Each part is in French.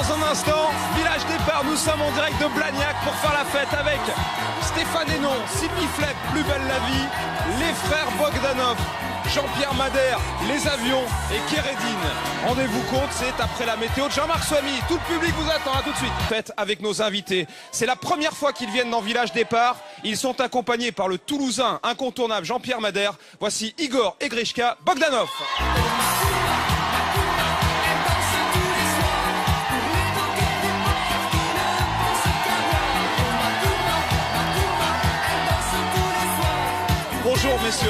Dans un instant, village départ, nous sommes en direct de Blagnac pour faire la fête avec Stéphane Hénon, Sylvie Flep, Plus belle la vie, les frères Bogdanov, Jean-Pierre Madère, les avions et Kérédine. Rendez-vous compte, c'est après la météo de Jean-Marc Soamy. Tout le public vous attend, à tout de suite. Fête avec nos invités. C'est la première fois qu'ils viennent dans Village Départ. Ils sont accompagnés par le Toulousain incontournable Jean-Pierre Madère. Voici Igor et Grishka Bogdanov. Bonjour messieurs.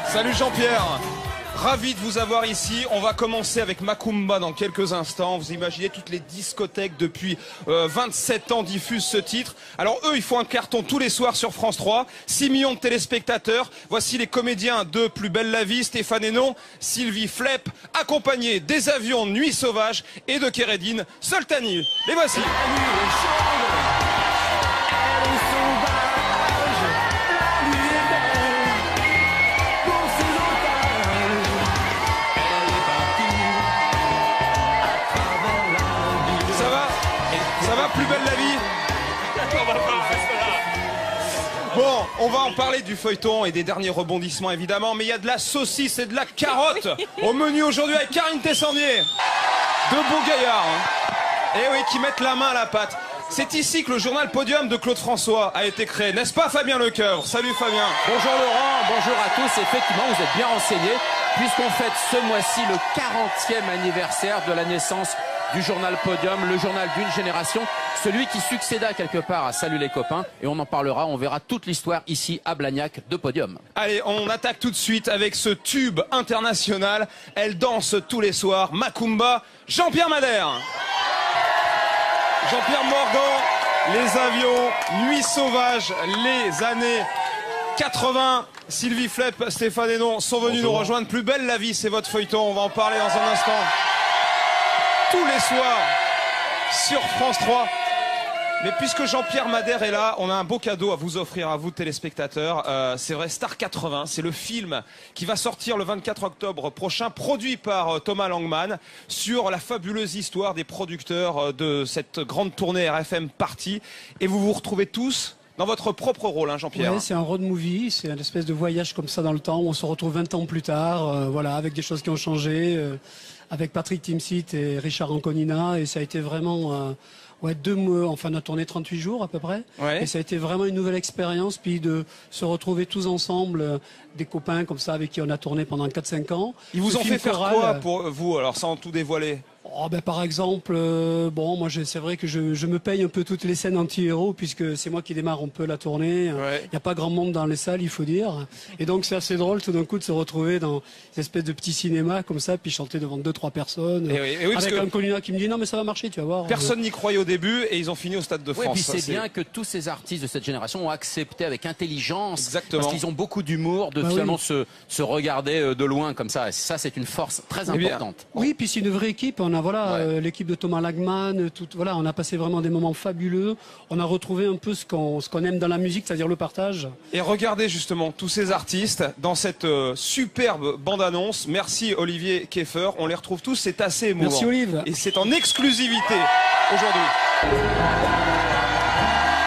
Salut Jean-Pierre. Ravi de vous avoir ici. On va commencer avec Macumba dans quelques instants. Vous imaginez, toutes les discothèques depuis 27 ans diffusent ce titre. Alors eux, ils font un carton tous les soirs sur France 3. 6 millions de téléspectateurs. Voici les comédiens de Plus belle la vie, Stéphane Hénon, Sylvie Flep, accompagnés des avions Nuit sauvage et de Kérédine, Soltani. Les voici. Plus belle la vie. Bon, on va en parler du feuilleton et des derniers rebondissements évidemment, mais il y a de la saucisse et de la carotte au menu aujourd'hui avec Karine Tessandier. De beaux gaillards, hein. Et oui, qui mettent la main à la pâte. C'est ici que le journal Podium de Claude François a été créé, n'est-ce pas Fabien Lecoeur? Salut Fabien. Bonjour Laurent, bonjour à tous. Effectivement, vous êtes bien renseignés, puisqu'on fête ce mois-ci le 40e anniversaire de la naissance du journal Podium, le journal d'une génération, celui qui succéda quelque part à Salut les copains, et on en parlera, on verra toute l'histoire ici à Blagnac de Podium. Allez, on attaque tout de suite avec ce tube international. Elle danse tous les soirs, Macumba, Jean-Pierre Madère. Jean-Pierre Morgan, les avions, Nuit sauvage, les années 80. Sylvie Flep, Stéphane Hénon sont venus nous rejoindre. Plus belle la vie, c'est votre feuilleton, on va en parler dans un instant. Tous les soirs sur France 3. Mais puisque Jean-Pierre Madère est là, on a un beau cadeau à vous offrir à vous téléspectateurs. C'est vrai, Star 80, c'est le film qui va sortir le 24 octobre prochain, produit par Thomas Langman, sur la fabuleuse histoire des producteurs de cette grande tournée RFM Party. Et vous vous retrouvez tous dans votre propre rôle, hein, Jean-Pierre. Oui, c'est un road movie, c'est une espèce de voyage comme ça dans le temps, où on se retrouve 20 ans plus tard, voilà, avec des choses qui ont changé, avec Patrick Timsit et Richard Anconina, et ça a été vraiment... ouais, 2 mois, enfin on a tourné 38 jours à peu près, ouais. Et ça a été vraiment une nouvelle expérience, puis de se retrouver tous ensemble, des copains comme ça avec qui on a tourné pendant 4-5 ans. Ils vous ont fait faire quoi pour vous, alors sans tout dévoiler? Oh, ben, par exemple, bon, moi c'est vrai que je me paye un peu toutes les scènes anti-héros, puisque c'est moi qui démarre un peu la tournée. Ouais. Il n'y a pas grand monde dans les salles, il faut dire. Et donc c'est assez drôle tout d'un coup de se retrouver dans une espèce de petit cinéma comme ça, puis chanter devant 2-3 personnes. Et oui, avec un Colina qui me dit non mais ça va marcher, tu vas voir. Personne n'y croyait au début et ils ont fini au Stade de France. Oui, puis c'est bien que tous ces artistes de cette génération ont accepté avec intelligence. Exactement. Parce qu'ils ont beaucoup d'humour, de finalement se regarder de loin comme ça. Et ça, c'est une force très importante. Oui, puis c'est une vraie équipe. On a l'équipe de Thomas Langman, voilà, on a passé vraiment des moments fabuleux. On a retrouvé un peu ce qu'on aime dans la musique, c'est-à-dire le partage. Et regardez justement tous ces artistes dans cette superbe bande-annonce. Merci Olivier Keffer, on les retrouve tous, c'est assez émouvant. Merci Olive. Et c'est en exclusivité aujourd'hui.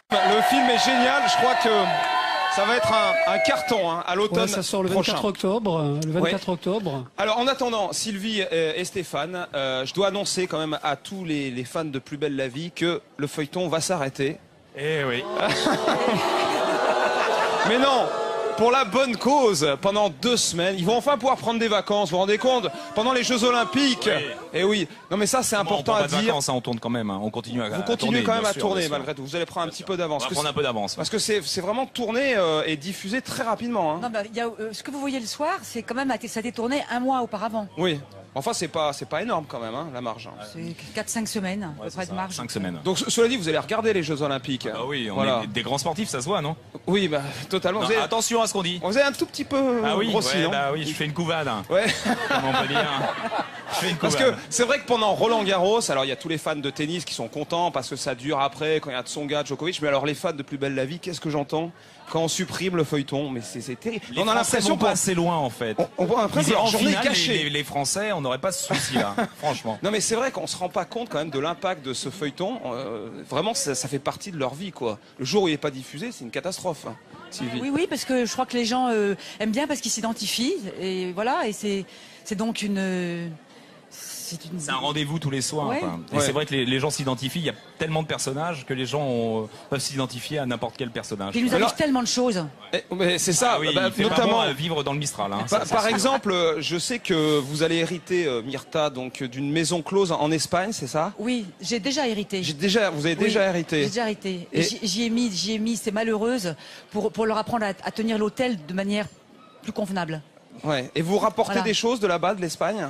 Le film est génial, je crois que ça va être un carton à l'automne prochain. Ça sort le 24 octobre. Le 24 octobre. Alors en attendant, Sylvie et Stéphane, je dois annoncer quand même à tous les fans de Plus belle la vie que le feuilleton va s'arrêter. Eh oui. Mais non, pour la bonne cause, pendant 2 semaines, ils vont enfin pouvoir prendre des vacances, vous vous rendez compte? Pendant les Jeux Olympiques. Oui. Et oui, non mais ça c'est important à dire. Vacances, on tourne quand même, on continue à Vous continuez quand même à tourner bien sûr. malgré tout, vous allez prendre un petit peu d'avance. On va prendre un peu d'avance. Parce que c'est vraiment tourné et diffusé très rapidement. Hein. Non, bah, ce que vous voyez le soir, c'est quand même, ça a été tourné 1 mois auparavant. Oui. Enfin, c'est pas énorme quand même, hein, la marge. C'est 4-5 semaines, à peu près de marge. 5 semaines. Donc, cela dit, vous allez regarder les Jeux Olympiques. Ah oui, on voilà. est des grands sportifs, ça se voit, non? Oui, bah, totalement. Non, Vous avez... Attention à ce qu'on dit. Vous avez un tout petit peu grossi, non? Bah oui, je fais une couvade. Hein. Ouais. Comment on peut dire? Je fais une couvade. Parce que c'est vrai que pendant Roland Garros, alors il y a tous les fans de tennis qui sont contents parce que ça dure après, quand il y a Tsonga, Djokovic, mais alors les fans de Plus belle la vie, qu'est-ce que j'entends quand on supprime le feuilleton? Mais c'est terrible. On a l'impression pas assez loin en fait. On voit l'impression que la journée est finale, cachée. les Français, on n'aurait pas ce souci-là, franchement. Non mais c'est vrai qu'on se rend pas compte quand même de l'impact de ce feuilleton. Vraiment, ça fait partie de leur vie, quoi. Le jour où il est pas diffusé, c'est une catastrophe, hein, Sylvie. Oui, parce que je crois que les gens aiment bien parce qu'ils s'identifient. Et voilà, et c'est donc C'est un rendez-vous tous les soirs. Ouais. Quoi. Et c'est vrai que les gens s'identifient. Il y a tellement de personnages que les gens peuvent s'identifier à n'importe quel personnage. Il nous arrive tellement de choses. Mais c'est ça, Ah oui, bah, il fait notamment. pas bon à vivre dans le Mistral. Hein. Par exemple, je sais que vous allez hériter, Myrtha, donc d'une maison close en Espagne, c'est ça? Oui, j'ai déjà hérité. Vous avez déjà hérité. J'ai déjà hérité. Et- J'y ai mis, c'est malheureuse, pour leur apprendre à tenir l'hôtel de manière plus convenable. Ouais. Et vous rapportez Voilà. des choses de là-bas, de l'Espagne?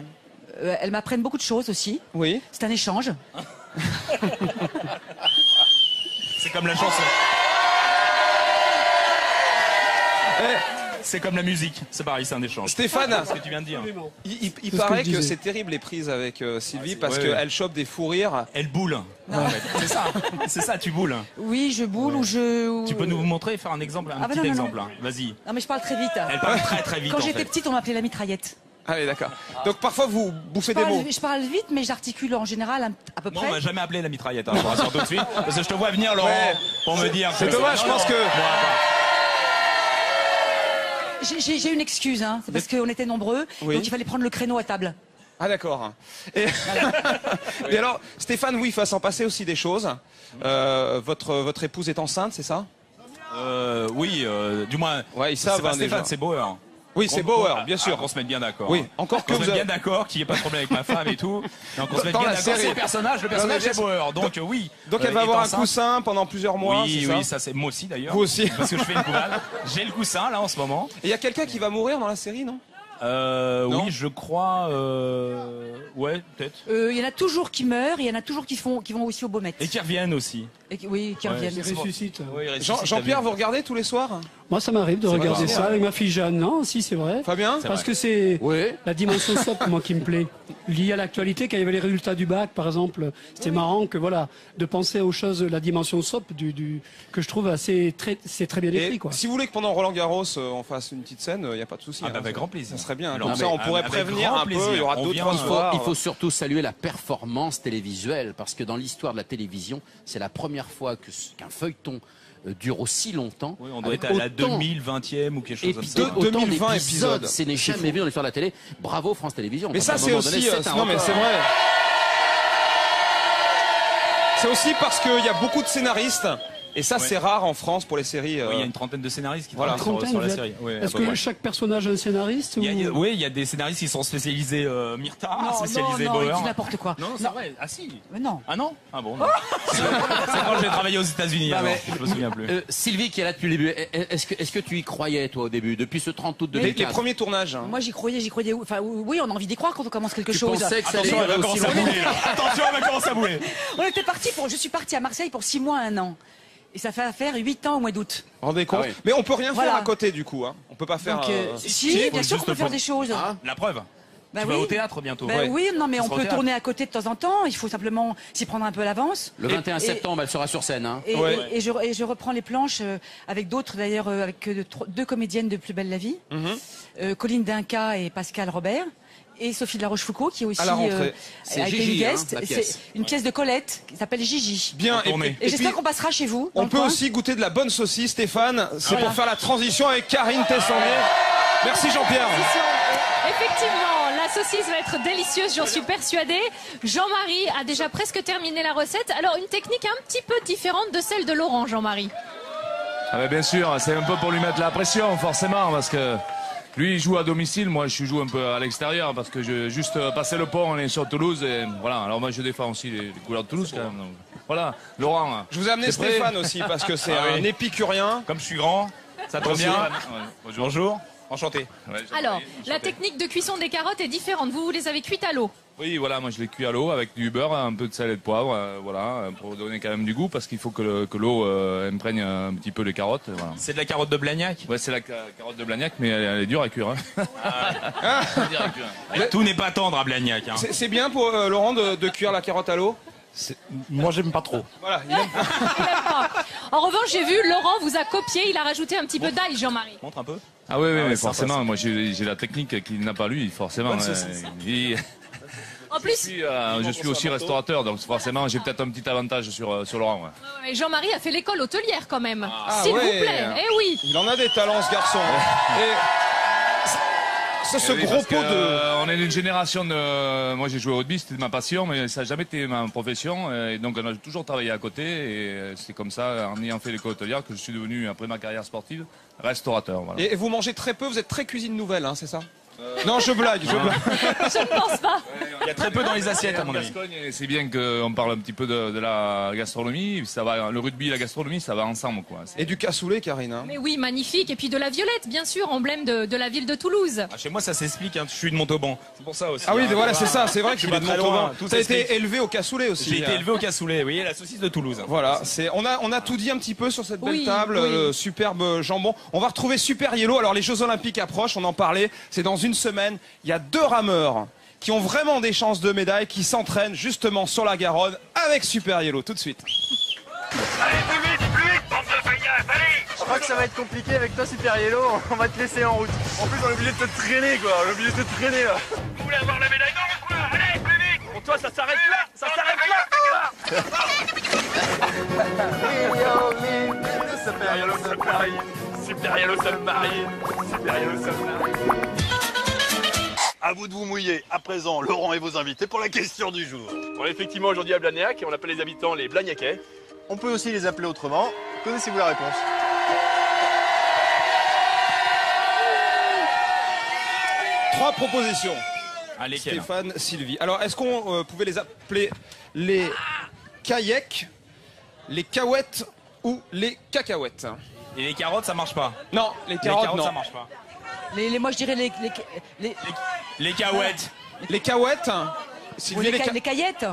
Elles m'apprennent beaucoup de choses aussi. Oui. C'est un échange. C'est comme la chanson. Eh, C'est comme la musique. C'est pareil, c'est un échange. Stéphane, Ce que tu viens de dire. il C'est ce paraît que je que disais. c'est terrible les prises avec Sylvie parce ouais, qu'elle chope des fous rires. Elle boule. En fait. C'est ça, tu boules. Oui, je boule ou je... Tu peux nous montrer, faire un exemple, un bah petit non, non, exemple. non. hein. Vas-y. Non, mais je parle très vite. Elle parle très très vite Quand en j'étais fait. petite, on m'appelait la mitraillette. Allez, d'accord. Donc parfois vous bouffez des mots. Je parle vite, mais j'articule en général à peu Moi, on près. m'a jamais appelé la mitraillette, hein, je vous rassure tout de suite. Parce que je te vois venir, Laurent, Ouais. pour me dire. C'est dommage, je pense que- J'ai une excuse, hein. C'est parce qu'on était nombreux, Oui. donc il fallait prendre le créneau à table. Ah d'accord. Et... Et alors, Stéphane, oui, il faut s'en passer aussi des choses. Votre épouse est enceinte, c'est ça? Oui, du moins. Ouais, ils savent, C'est pas hein, Stéphane, déjà. c'est Bauer. Oui, c'est Bauer, bien sûr. Qu'on se mette bien d'accord. Oui, hein. encore que Qu'on se vous mette avez... bien d'accord, qu'il n'y ait pas de problème avec ma femme et tout. Donc on se mette Dans bien la d'accord. série. C'est le personnage Non, mais c'est bien- Bauer. Donc oui. Donc elle va il est avoir un enceinte. coussin pendant plusieurs mois, Oui, c'est oui, ça? ça c'est moi aussi d'ailleurs. Vous aussi. Parce que je fais une couvade. J'ai le coussin là en ce moment. Et il y a quelqu'un qui va mourir dans la série, non? Oui, je crois. Ouais, peut-être. Il y en a toujours qui meurent, il y en a toujours qui vont aussi au Baumettes. Et qui reviennent aussi. Oui, qui Ouais, reviennent. Il ressuscite. Oui, il ressuscite, Jean-Pierre, t'as vu. vous regardez tous les soirs? Moi, ça m'arrive de regarder vrai. ça avec ma fille Jeanne. Non, si, c'est vrai. Fabien? Parce que c'est Oui. la dimension soap, moi, qui me plaît. Liée à l'actualité, quand il y avait les résultats du bac, par exemple, c'était marrant que, voilà, de penser aux choses, la dimension soap, que je trouve c'est très bien Et écrit, quoi. si vous voulez que pendant Roland Garros, on fasse une petite scène, il n'y a pas de souci. Ah, hein. bah, avec grand plaisir. Ça serait bien. Alors, Comme ça, on pourrait avec prévenir grand un peu. plaisir. Il y aura On d'autres vient, histoires. Il faut surtout saluer la performance télévisuelle, parce que dans l'histoire de la télévision, c'est la première fois qu'un feuilleton dure aussi longtemps. Oui, on doit avec être à la autant- 2020e ou quelque chose comme ça. Épisode, autant 2020 d'épisodes, épisodes. c'est n'est jamais vu dans l'histoire de la télé. Bravo France Télévisions. Mais Parce ça, qu'à un c'est moment donné, aussi. c'est un Non, mais record. c'est vrai. C'est aussi parce qu'il y a beaucoup de scénaristes. Et ça, Ouais. c'est rare en France pour les séries. Oui, il y a une trentaine de scénaristes qui Voilà. travaillent Trentaine, sur la vous êtes- série. Oui, à Est-ce peu que près. chaque personnage a un scénariste ou... Oui, il y a des scénaristes qui sont spécialisés Myrtha, Non, spécialisés non, Bauer. il dit n'importe quoi. Non, c'est vrai. Ah si. Mais non. Ah non. Ah bon. Non. C'est quand j'ai travaillé aux États-Unis. Non, alors, mais- je me souviens plus. Sylvie qui est là depuis le début, est-ce que tu y croyais toi au début, depuis ce 30 août Les 2004? premiers tournages. Moi, j'y croyais. Enfin, oui, on a envie d'y croire quand on commence quelque Tu chose. pensais que ça Attention, allait elle va aussi commencer à loin? bouler là. Attention, elle va commencer à bouler. Je suis partie à Marseille pour 6 mois, 1 an. Et ça fait faire 8 ans au mois d'août. Vous vous rendez compte? Ah oui. Mais on peut rien Voilà. faire à côté du coup. Hein. On peut pas faire. Donc, Si, si, faut bien sûr juste qu'on peut faire faut- des choses. Ah. La preuve. Bah Tu oui. vas au théâtre bientôt. Ben Ouais. oui, non, mais Ça on sera au peut théâtre. tourner à côté de temps en temps. Il faut simplement s'y prendre un peu à l'avance. Le 21 Et- septembre, elle sera sur scène. Hein. Et, Ouais. et je reprends les planches avec d'autres, d'ailleurs, avec 2 comédiennes de Plus belle la vie, Colline Dinca et Pascal Robert, et Sophie de la Rochefoucauld, qui est aussi À la rentrée. C'est a été Gigi, une hein, guest. la pièce. C'est une pièce de Colette qui s'appelle Gigi. Bien. En tournée. Et, puis, j'espère qu'on passera chez vous. dans on le peut coin. aussi goûter de la bonne saucisse, Stéphane. C'est Voilà. pour faire la transition avec Karine Tessandier. Merci Jean-Pierre. Effectivement, la saucisse va être délicieuse, j'en suis persuadée. Jean-Marie a déjà presque terminé la recette. Alors, une technique un petit peu différente de celle de Laurent, Jean-Marie. Ah ben bien sûr, c'est un peu pour lui mettre la pression, forcément, parce que lui, il joue à domicile, moi, je joue un peu à l'extérieur, parce que je juste passer le pont, on est sur Toulouse, et voilà. Alors moi, je défends aussi les couleurs de Toulouse, quand même. Donc, voilà, Laurent. Je vous ai amené t'es prêt Stéphane aussi parce que c'est Ah oui. un épicurien. Comme je suis grand, ça tombe bien. Ouais, Bonjour. Enchanté. Ouais, Alors, la enchanté. technique de cuisson des carottes est différente. Vous les avez cuites à l'eau. Oui, voilà, moi je les cuis à l'eau avec du beurre, un peu de sel et de poivre, voilà, pour donner quand même du goût, parce qu'il faut que l'eau imprègne un petit peu les carottes. Voilà. C'est de la carotte de Blagnac. Ouais, c'est la carotte de Blagnac, mais elle est dure à cuire. Hein. Elle est dure à cuire. Et tout n'est pas tendre à Blagnac. Hein. C'est bien pour Laurent de cuire la carotte à l'eau. Moi, j'aime pas trop. Voilà. Il aime pas. En revanche, j'ai vu, Laurent vous a copié, il a rajouté un petit peu d'ail, Jean-Marie. Montre un peu. Ah oui, oui, Ah ouais, mais sympa, forcément, ça. moi j'ai la technique qu'il n'a pas lui, forcément. Bonne saucisse. En plus, Je suis aussi restaurateur, donc forcément j'ai peut-être un petit avantage sur Laurent. Ouais. mais Jean-Marie a fait l'école hôtelière quand même. Ah S'il ouais. vous plaît. Eh oui. Il en a des talents, ce garçon. Et ce Oui, gros parce que, pot de... on est d'une génération de... Moi j'ai joué au rugby, c'était ma passion, mais ça n'a jamais été ma profession. Et donc on a toujours travaillé à côté. Et c'est comme ça, en ayant fait l'école hôtelière, que je suis devenu, après ma carrière sportive, restaurateur. Voilà. Et vous mangez très peu, vous êtes très cuisine nouvelle, hein, c'est ça? Non, je blague, je blague. Je ne pense pas. Il y a très peu dans les assiettes, à mon avis. Gascogne, c'est bien qu'on parle un petit peu de la gastronomie. Ça va, le rugby et la gastronomie, ça va ensemble, quoi. Et du cassoulet, Karine, hein. Mais oui, magnifique. Et puis de la violette, bien sûr, emblème de la ville de Toulouse. Ah, chez moi, ça s'explique. Hein. Je suis de Montauban. C'est pour ça aussi. Ah oui, hein. voilà, c'est ça, c'est vrai que Je tu suis es de pas très Montauban. loin, tout Tu as été s'explique. élevé au cassoulet aussi. J'ai été hein. élevé au cassoulet, vous voyez, la saucisse de Toulouse. Voilà, on a tout dit un petit peu sur cette belle Oui, table, oui. superbe jambon. On va retrouver Super Yellow. Alors les Jeux Olympiques approchent, on en parlait, c'est dans une semaine. Il y a 2 rameurs qui ont vraiment des chances de médaille, qui s'entraînent justement sur la Garonne avec Super Yellow. Tout de suite. Allez, plus vite, bande de feignasses, allez! Je crois que ça va être compliqué avec toi, Super Yellow. On va te laisser en route. En plus, on est obligé de te traîner, quoi. On est obligé de te traîner, là. Vous voulez avoir la médaille d'or ou quoi? Allez, plus vite! Pour toi, ça s'arrête là. Ça s'arrête là. Super Yellow Submarine. Super Yellow Submarine. Super Yellow Submarine. À vous de vous mouiller. À présent, Laurent et vos invités pour la question du jour. On est effectivement aujourd'hui à Blagnac et on appelle les habitants les Blagnacais. On peut aussi les appeler autrement. Connaissez-vous la réponse? Trois propositions. Ah, lesquels? Stéphane, Sylvie. Alors, est-ce qu'on pouvait les appeler les kayaks, les cahuètes ou les cacahuètes? Et les carottes, ça marche pas. Non, les Les carottes, carottes, non. ça marche pas. Moi, je dirais les Les cahuètes. Les cahuètes, Sylvie, les caillettes.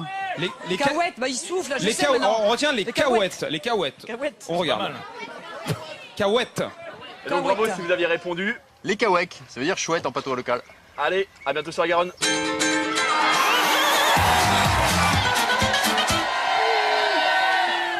les Cahuètes, bah ils soufflent, là, je les sais cahuètes, maintenant. on retient les Les cahuètes, les cahuètes. Cahuètes. On Pas regarde. mal. Cahuètes. Et donc bravo Cahuètes. si vous aviez répondu. Les kaweks, ça veut dire chouette en patois local. Allez, à bientôt sur la Garonne.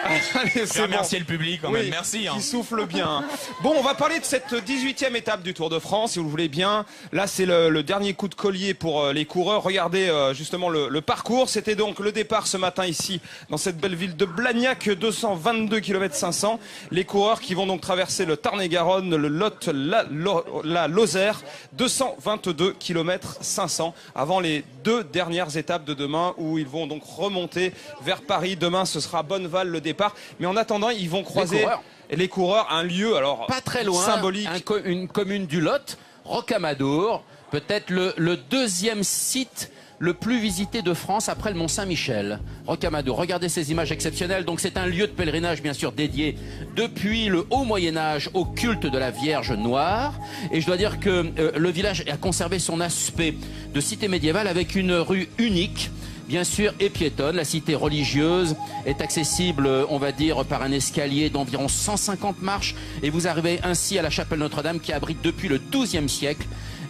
Allez, Je vais c'est bon. remercier le public quand Oui, même. Merci. Hein. qui souffle bien. Bon, on va parler de cette 18e étape du Tour de France, si vous le voulez bien. Là, c'est le dernier coup de collier pour les coureurs. Regardez justement le parcours. C'était donc le départ ce matin ici, dans cette belle ville de Blagnac, 222 km 500. Les coureurs qui vont donc traverser le Tarn-et-Garonne, le Lot, la Lozère, 222 km 500, avant les 2 dernières étapes de demain, où ils vont donc remonter vers Paris. Demain, ce sera Bonneval le départ. Mais en attendant, ils vont croiser les coureurs à un lieu alors Pas très loin, symbolique. une commune du Lot, Rocamadour, peut-être le deuxième site le plus visité de France après le Mont-Saint-Michel. Rocamadour, regardez ces images exceptionnelles. Donc c'est un lieu de pèlerinage bien sûr dédié depuis le haut Moyen-Âge au culte de la Vierge Noire. Et je dois dire que le village a conservé son aspect de cité médiévale avec une rue unique, bien sûr, et piétonne. La cité religieuse est accessible, on va dire, par un escalier d'environ 150 marches. Et vous arrivez ainsi à la chapelle Notre-Dame qui abrite depuis le XIIe siècle,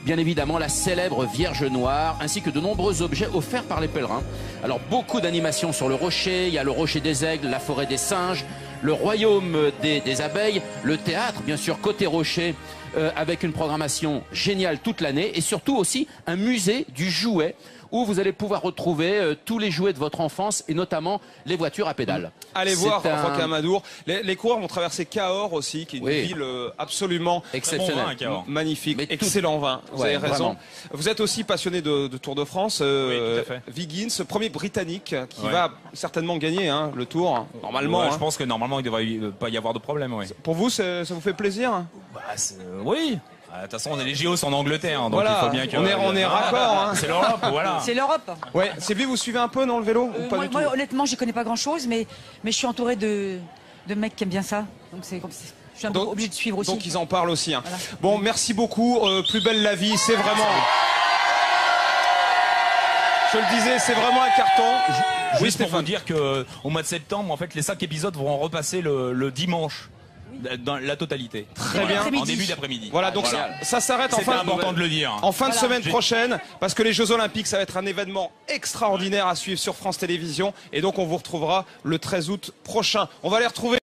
bien évidemment, la célèbre Vierge Noire, ainsi que de nombreux objets offerts par les pèlerins. Alors, beaucoup d'animations sur le rocher. Il y a le rocher des aigles, la forêt des singes, le royaume des abeilles, le théâtre, bien sûr, côté rocher, avec une programmation géniale toute l'année. Et surtout aussi un musée du jouet, où vous allez pouvoir retrouver tous les jouets de votre enfance et notamment les voitures à pédales. Allez voir C'est un- Rocamadour. Les coureurs vont traverser Cahors aussi, qui est une Oui. ville absolument Exceptionnel. Bon vin, Cahors. magnifique, Mais tout- excellent vin. Vous Ouais, avez raison. vraiment. Vous êtes aussi passionné de Tour de France. Oui, tout à fait. Viggins, premier Britannique, qui Ouais. va certainement gagner le Tour, normalement. Ouais, hein. je pense que normalement, il ne devrait pas y avoir de problème. Ouais. Pour vous, ça vous fait plaisir? Bah, oui. De toute façon, les JO sont en Angleterre, donc Voilà, il faut bien que... on est raccord. Hein. C'est l'Europe, voilà. C'est l'Europe. Ouais, Sylvie, vous suivez un peu dans le vélo ou pas du tout? Moi, honnêtement, je connais pas grand-chose, mais je suis entourée de mecs qui aiment bien ça. Donc je suis un peu Donc- obligée de suivre aussi. Donc ils en parlent aussi. Hein. Voilà. Bon, merci beaucoup. Plus belle la vie, c'est vraiment... Je le disais, c'est vraiment un carton. Oui, Juste pour vous Stéphane. dire qu'au mois de septembre, en fait, les 5 épisodes vont repasser le dimanche, dans la totalité. Très bien. En début d'après-midi. Voilà, donc ça s'arrête en C'était fin, important de le dire. en fin de Voilà. semaine prochaine, parce que les Jeux Olympiques, ça va être un événement extraordinaire à suivre sur France Télévisions. Et donc, on vous retrouvera le 13 août prochain. On va les retrouver.